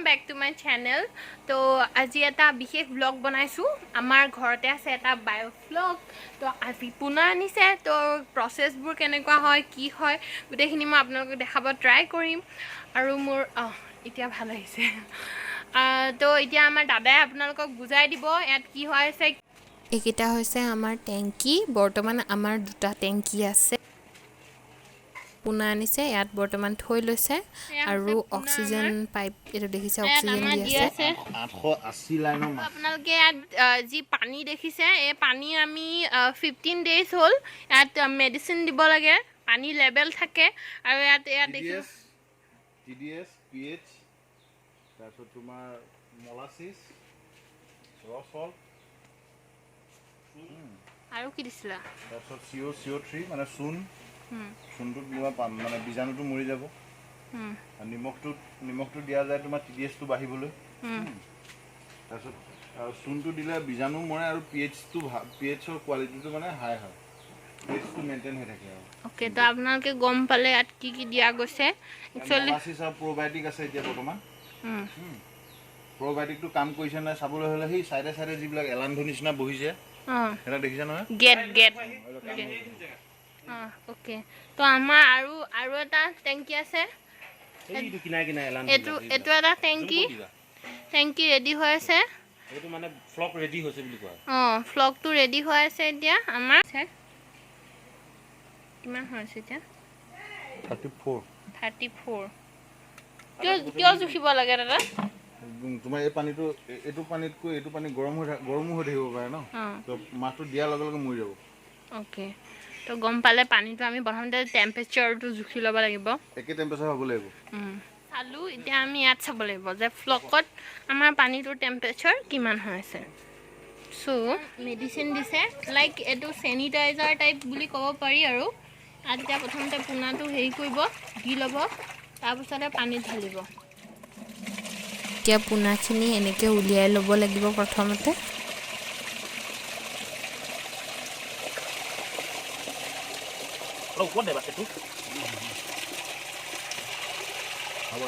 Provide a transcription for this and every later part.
Back to my channel. তো আজি এটা বিশেষ ব্লগ বনাইছোঁ। আমাৰ ঘৰতে আছে এটা বায়'ফ্লগ। তো আজি পোনা আনিছে। তো প্ৰচেছবোৰ কেনেকুৱা হয় কি হয় গোটেইখিনি মই আপোনালোকক দেখাব ট্ৰাই কৰিম। আৰু মোৰ এতিয়া ভাল আহিছে। তো এতিয়া আমাৰ দাদাই আপোনালোকক বুজাই দিব ইয়াত কি হৈ আছে। এইকেইটা হৈছে আমাৰ টেংকি। বৰ্তমান আমাৰ দুটা টেংকি আছে। পোনা আনিছে ইয়াত বৰ্তমান থৈ লৈছে আৰু অক্সিজেন পাইপ এইটো দেখিছে অক্সিজেন দি আছে 880 লাইনৰ মাছ। আপোনালোকে ইয়াত যি পানী দেখিছে এই পানী আমি 15 ডেজ হ'ল ইয়াত মেডিচিন দিব লাগে। পানী লেভেল থাকে আৰু ইয়াত দেখিছোঁ TDS PH তাৰপিছত তোমাৰ মলাচিছ ৰসল আৰু কি দিছিলা তাৰপিছত CO3 মানে চূণটোত মানে বীজাণুটো মৰি যাব। নিমখটো দিয়া যায় তোমাৰ TDSটো বাঢ়িবলৈ। তাৰপিছত চূণটো দিলে বীজাণু মৰে আৰু PHৰ কোৱালিটিটো মানে হাই হয়। PHটো মেইনটেইন হৈ থাকে আৰু অ'কে। তো আপোনালোকে গম পালে ইয়াত কি কি দিয়া গৈছে। একচুৱেলি মলাচিছ আৰু প্ৰ'বায়'টিক আছে এতিয়া বৰ্তমান। প্ৰ'বায়'টিকটো কাম কৰিছে নাই চাবলৈ হ'লে সেই চাইডে চাইডে যিবিলাক এলান্ধু নিচিনা বহিছে এটা দেখিছা নহয় গেট অ'কে। তো আমাৰ আৰু এটা টেংকি আছে। এইটো এটা টেংকি ৰেডি হৈ আছে। এইটো মানে ফ্লক ৰেডি হৈছে বুলি কোৱা। ফ্লকটো ৰেডি হৈ আছে এতিয়া। আমাৰ কিমান হৈছে এতিয়া 34 কিয় জুখিব লাগে দাদা? তোমাৰ এই পানীটো এইটো পানীতকৈ এইটো পানী গৰমো হৈ থাকিব পাৰে ন। তো মাছটো দিয়াৰ লগে লগে মৰি যাব। অ'কে। তো গম পালে পানীটো আমি প্ৰথমতে টেম্পাৰেচাৰটো জুখি ল'ব লাগিব। একে টেম্পাৰেচাৰ হ'ব লাগিব। চালোঁ এতিয়া আমি ইয়াত চাব লাগিব যে ফ্লকত আমাৰ পানীটোৰ টেম্পাৰেচাৰ কিমান হৈ আছে। চ' মেডিচিন দিছে লাইক এইটো চেনিটাইজাৰ টাইপ বুলি ক'ব পাৰি আৰু। ইয়াত এতিয়া প্ৰথমতে পোনাটো হেৰি কৰিব দি ল'ব তাৰপিছতে পানীত ঢালিব। এতিয়া পোনাখিনি এনেকৈ উলিয়াই ল'ব লাগিব প্ৰথমতে। ওপৰত দেবা সেইটো হ'ব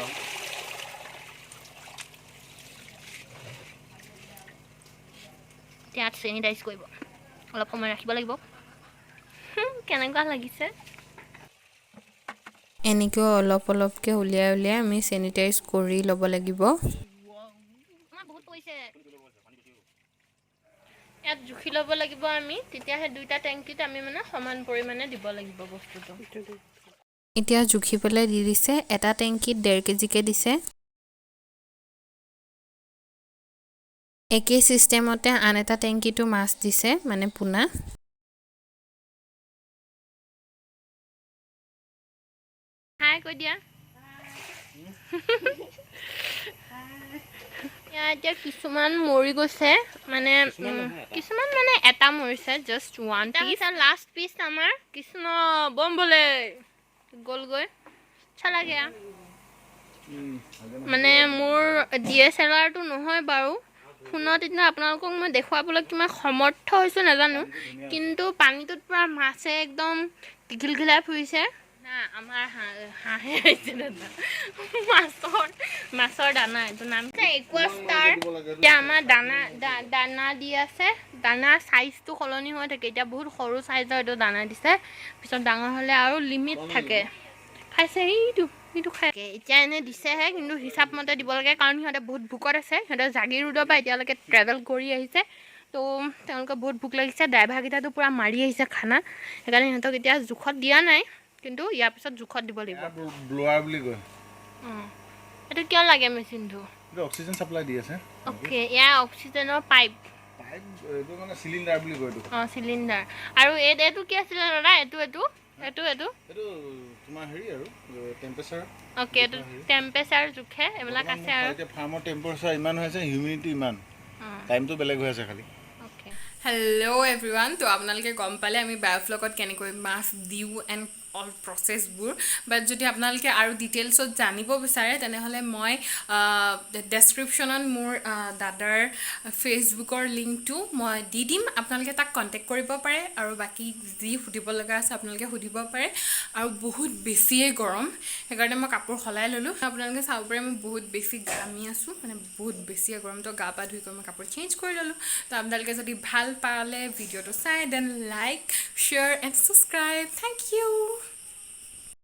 ইয়াত চেনিটাইজ কৰিব অলপ সময় ৰাখিব লাগিব। কেনেকুৱা লাগিছে? এনেকৈ অলপ অলপকৈ উলিয়াই আমি চেনিটাইজ কৰি ল'ব লাগিব। বহুত পৰিছে। ইয়াত জুখি ল'ব লাগিব আমি। তেতিয়াহে দুইটা টেংকিত আমি মানে সমান পৰিমাণে দিব লাগিব বস্তুটো। এতিয়া জুখি পেলাই দি দিছে। এটা টেংকিত 1.5 কেজিকৈ দিছে। একেই ছিষ্টেমতে আন এটা টেংকিটো মাছ দিছে মানে পোনা। হাই কৈ দিয়া। এতিয়া কিছুমান মৰি গৈছে মানে কিছুমান মানে এটা মৰিছে just one piece. Last piece আমাৰ কৃষ্ণ বম বলে গ'লগৈ চলা গয়া। মানে মোৰ DSLRটো নহয় বাৰু ফোনত এতিয়া আপোনালোকক মই দেখুৱাবলৈ কিমান সমৰ্থ হৈছোঁ নাজানো। কিন্তু পানীটোত পূৰা মাছে একদম ঘিলঘিলাই ফুৰিছে না। আমাৰ হাঁহে আহিছে দাদা মাছৰ দানা এইটো নাম একুৱাষ্টাৰ। এতিয়া আমাৰ দানা দি আছে। দানা চাইজটো সলনি হৈ থাকে। এতিয়া বহুত সৰু চাইজৰ এইটো দানা দিছে। পিছত ডাঙৰ হ'লে আৰু লিমিট থাকে। খাইছে সেইটো খাই এতিয়া এনেই দিছেহে কিন্তু হিচাপ মতে দিব লাগে কাৰণ সিহঁতে বহুত ভোকত আছে। সিহঁতে জাগিৰোডৰ পৰা এতিয়ালৈকে ট্ৰেভেল কৰি আহিছে। তো তেওঁলোকে বহুত ভোক লাগিছে। ড্ৰাইভাৰকেইটাতো পূৰা মাৰি আহিছে খানা। সেইকাৰণে সিহঁতক এতিয়া জোখত দিয়া নাই কিন্তু ইয়াৰ পিছত জোখত দিব লাগিব। ব্লোৱাৰ বুলি কয়। এইটো কিয় লাগে মেচিনটো? এইটো অক্সিজেন চাপ্লাই দি আছে। অ'কে। ইয়াৰ অক্সিজেনৰ পাইপ এইটো মানে চিলিণ্ডাৰ বুলি কয় এইটো। চিলিণ্ডাৰ। আৰু এইটো কি আছিলে দাদা? এইটো তোমাৰ হেৰি আৰু টেম্পাৰেচাৰ। অ'কে। এইটো টেম্পাৰেচাৰ জোখে এইবিলাক আছে আৰু এতিয়া ফাৰ্মৰ টেম্পাৰেচাৰ ইমান হৈ আছে, হিউমিডিটি ইমান, টাইমটো বেলেগ হৈ আছে খালি। Hello' everyone. তো আপোনালোকে গম পালে আমি বায়'ফ্লকত কেনেকৈ মাছ দিওঁ এণ্ড অল প্ৰচেছবোৰ বাট যদি আপোনালোকে আৰু ডিটেইলছত জানিব বিচাৰে তেনেহ'লে মই ডেছক্ৰিপশ্যনত মোৰ দাদাৰ ফেচবুকৰ লিংকটো মই দি দিম আপোনালোকে তাক কণ্টেক্ট কৰিব পাৰে আৰু বাকী যি সুধিব লগা আছে আপোনালোকে সুধিব পাৰে আৰু বহুত বেছিয়ে গৰম সেইকাৰণে মই কাপোৰ সলাই ল'লোঁ আপোনালোকে চাব পাৰে মই বহুত বেছি ঘামি আছোঁ মানে বহুত বেছিয়ে গৰম তো গা পা ধুই কৰি মই কাপোৰ চেঞ্জ কৰি ল'লোঁ তো আপোনালোকে যদি ভাল পালে ভিডিঅ'টো চাই then like share and subscribe thank U